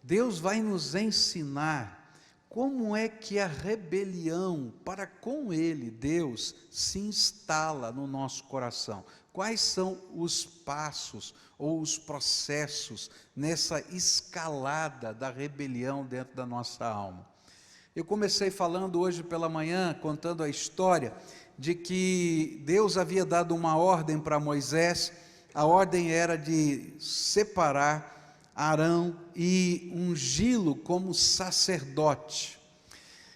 Deus vai nos ensinar como é que a rebelião para com Ele, Deus, se instala no nosso coração. Quais são os passos ou os processos nessa escalada da rebelião dentro da nossa alma? Eu comecei falando hoje pela manhã, contando a história de que Deus havia dado uma ordem para Moisés. A ordem era de separar Arão e ungí-lo como sacerdote.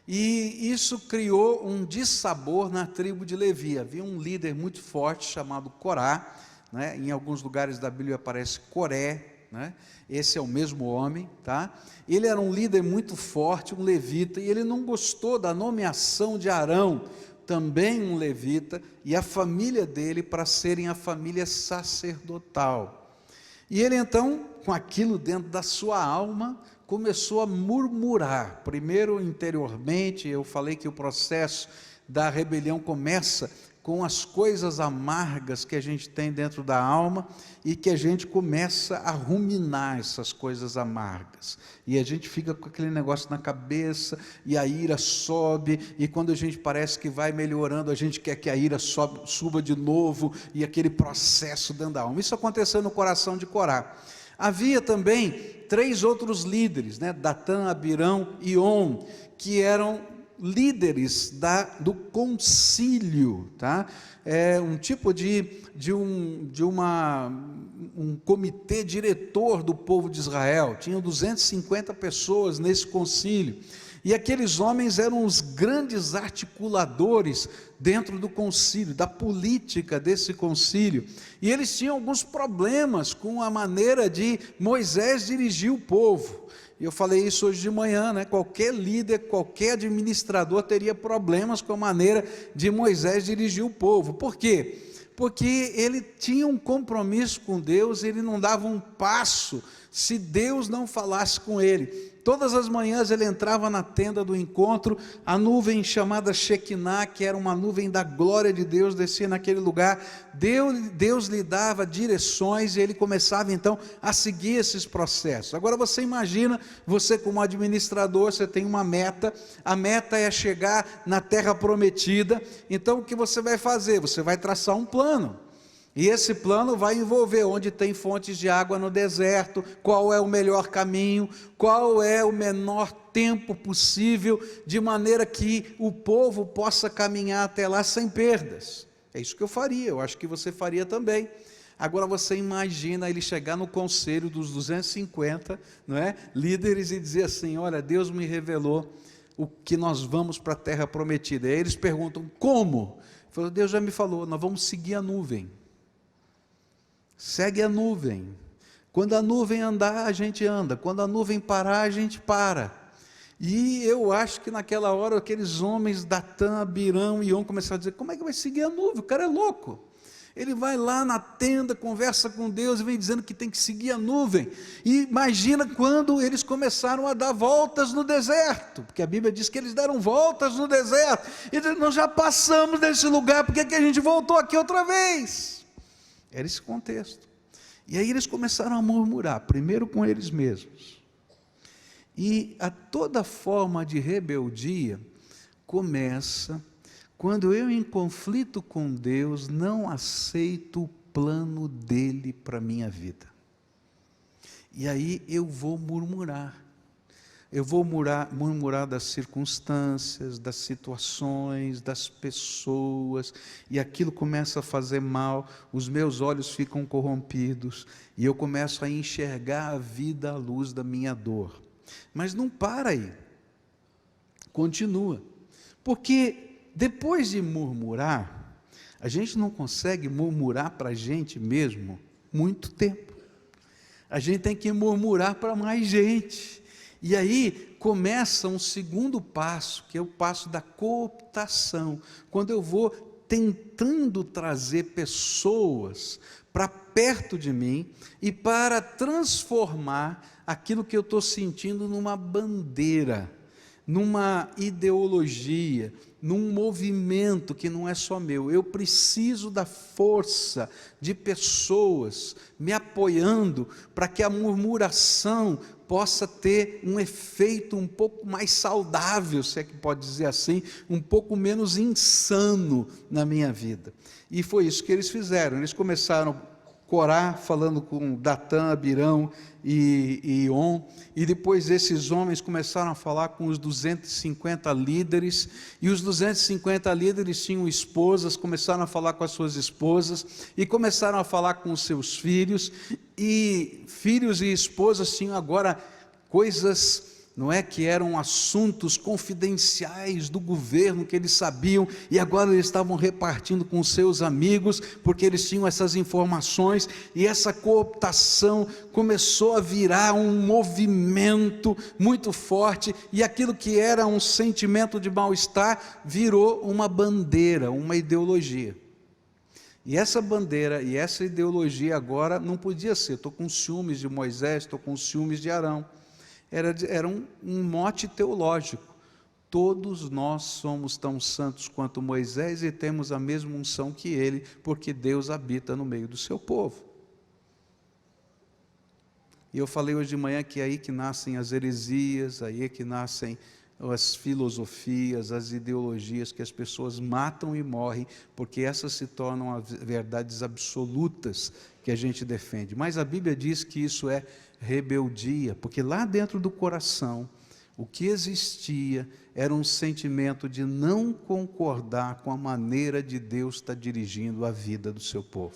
E isso criou um dissabor na tribo de Levi. Havia um líder muito forte chamado Corá, né? Em alguns lugares da Bíblia aparece Coré, né? Esse é o mesmo homem, tá? Ele era um líder muito forte, um levita, e ele não gostou da nomeação de Arão, também um levita, e a família dele para serem a família sacerdotal. E ele então, com aquilo dentro da sua alma, começou a murmurar. Primeiro interiormente, eu falei que o processo da rebelião começa com as coisas amargas que a gente tem dentro da alma e que a gente começa a ruminar essas coisas amargas. E a gente fica com aquele negócio na cabeça e a ira sobe, e quando a gente parece que vai melhorando, a gente quer que a ira suba de novo, e aquele processo dentro da alma. Isso aconteceu no coração de Corá. Havia também 3 outros líderes, né? Datã, Abirão e On, que eram líderes do concílio, tá? É um tipo um comitê diretor do povo de Israel. Tinham 250 pessoas nesse concílio, e aqueles homens eram os grandes articuladores dentro do concílio, da política desse concílio, e eles tinham alguns problemas com a maneira de Moisés dirigir o povo. Eu falei isso hoje de manhã, né? Qualquer líder, qualquer administrador teria problemas com a maneira de Moisés dirigir o povo. Por quê? Porque ele tinha um compromisso com Deus, ele não dava um passo se Deus não falasse com ele. Todas as manhãs ele entrava na tenda do encontro, a nuvem chamada Shekinah, que era uma nuvem da glória de Deus, descia naquele lugar. Deus lhe dava direções e ele começava então a seguir esses processos. Agora você imagina, você como administrador, você tem uma meta, a meta é chegar na terra prometida. Então o que você vai fazer? Você vai traçar um plano. E esse plano vai envolver onde tem fontes de água no deserto, qual é o melhor caminho, qual é o menor tempo possível, de maneira que o povo possa caminhar até lá sem perdas. É isso que eu faria, eu acho que você faria também. Agora você imagina ele chegar no conselho dos 250, não é, líderes, e dizer assim: olha, Deus me revelou o que nós vamos para a terra prometida. E aí eles perguntam: como? Ele falou: Deus já me falou, nós vamos seguir a nuvem. Segue a nuvem. Quando a nuvem andar, a gente anda. Quando a nuvem parar, a gente para. E eu acho que naquela hora aqueles homens, Datã, Abirão e On, começaram a dizer: como é que vai seguir a nuvem? O cara é louco. Ele vai lá na tenda, conversa com Deus e vem dizendo que tem que seguir a nuvem. E imagina quando eles começaram a dar voltas no deserto, porque a Bíblia diz que eles deram voltas no deserto. E nós já passamos desse lugar, por que a gente voltou aqui outra vez? Era esse contexto. E aí eles começaram a murmurar, primeiro com eles mesmos. E a toda forma de rebeldia começa quando eu, em conflito com Deus, não aceito o plano dele para a minha vida. E aí eu vou murmurar. Eu vou murmurar das circunstâncias, das situações, das pessoas, e aquilo começa a fazer mal, os meus olhos ficam corrompidos, e eu começo a enxergar a vida à luz da minha dor. Mas não para aí, continua, porque depois de murmurar, a gente não consegue murmurar para a gente mesmo muito tempo, a gente tem que murmurar para mais gente. E aí começa um segundo passo, que é o passo da cooptação, quando eu vou tentando trazer pessoas para perto de mim e para transformar aquilo que eu estou sentindo numa bandeira, numa ideologia, num movimento que não é só meu. Eu preciso da força de pessoas me apoiando para que a murmuração possa ter um efeito um pouco mais saudável, se é que pode dizer assim, um pouco menos insano na minha vida. E foi isso que eles fizeram. Eles começaram Corá falando com Datã, Abirão e On, e depois esses homens começaram a falar com os 250 líderes, e os 250 líderes tinham esposas, começaram a falar com as suas esposas, e começaram a falar com os seus filhos, e filhos e esposas tinham agora coisas, não é, que eram assuntos confidenciais do governo, que eles sabiam, e agora eles estavam repartindo com seus amigos, porque eles tinham essas informações, e essa cooptação começou a virar um movimento muito forte, e aquilo que era um sentimento de mal-estar, virou uma bandeira, uma ideologia. E essa bandeira e essa ideologia agora não podia ser, estou com ciúmes de Moisés, estou com ciúmes de Arão. Era um mote teológico. Todos nós somos tão santos quanto Moisés e temos a mesma unção que ele, porque Deus habita no meio do seu povo. E eu falei hoje de manhã que é aí que nascem as heresias, aí é que nascem as filosofias, as ideologias, que as pessoas matam e morrem, porque essas se tornam as verdades absolutas que a gente defende. Mas a Bíblia diz que isso é rebeldia, porque lá dentro do coração, o que existia era um sentimento de não concordar com a maneira de Deus estar dirigindo a vida do seu povo.